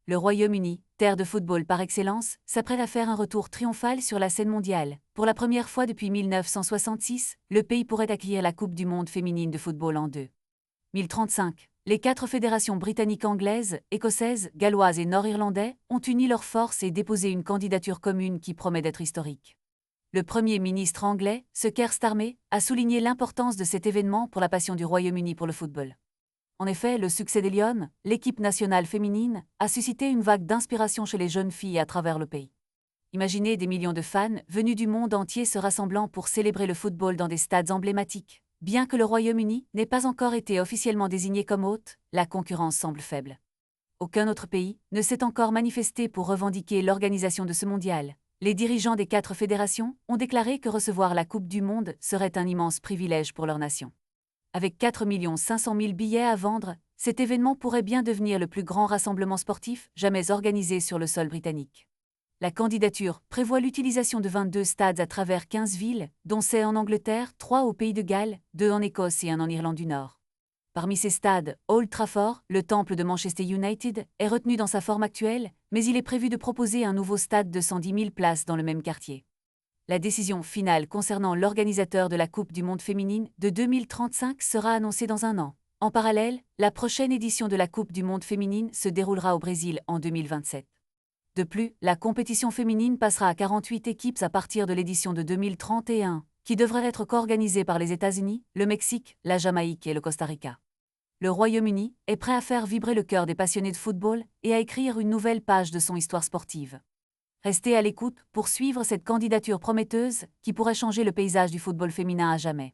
Le Royaume-Uni, terre de football par excellence, s'apprête à faire un retour triomphal sur la scène mondiale. Pour la première fois depuis 1966, le pays pourrait accueillir la Coupe du monde féminine de football en 2035. Les 4 fédérations britanniques, anglaises, écossaises, galloises et nord-irlandais ont uni leurs forces et déposé une candidature commune qui promet d'être historique. Le Premier ministre anglais, Sir Keir Starmer, a souligné l'importance de cet événement pour la passion du Royaume-Uni pour le football. En effet, le succès des Lions, l'équipe nationale féminine, a suscité une vague d'inspiration chez les jeunes filles à travers le pays. Imaginez des millions de fans venus du monde entier se rassemblant pour célébrer le football dans des stades emblématiques. Bien que le Royaume-Uni n'ait pas encore été officiellement désigné comme hôte, la concurrence semble faible. Aucun autre pays ne s'est encore manifesté pour revendiquer l'organisation de ce mondial. Les dirigeants des 4 fédérations ont déclaré que recevoir la Coupe du monde serait un immense privilège pour leur nation. Avec 4 500 000 billets à vendre, cet événement pourrait bien devenir le plus grand rassemblement sportif jamais organisé sur le sol britannique. La candidature prévoit l'utilisation de 22 stades à travers 15 villes, dont 6 en Angleterre, 3 au Pays de Galles, 2 en Écosse et 1 en Irlande du Nord. Parmi ces stades, Old Trafford, le temple de Manchester United, est retenu dans sa forme actuelle, mais il est prévu de proposer un nouveau stade de 110 000 places dans le même quartier. La décision finale concernant l'organisateur de la Coupe du monde féminine de 2035 sera annoncée dans un an. En parallèle, la prochaine édition de la Coupe du monde féminine se déroulera au Brésil en 2027. De plus, la compétition féminine passera à 48 équipes à partir de l'édition de 2031, qui devrait être co-organisée par les États-Unis, le Mexique, la Jamaïque et le Costa Rica. Le Royaume-Uni est prêt à faire vibrer le cœur des passionnés de football et à écrire une nouvelle page de son histoire sportive. Restez à l'écoute pour suivre cette candidature prometteuse qui pourrait changer le paysage du football féminin à jamais.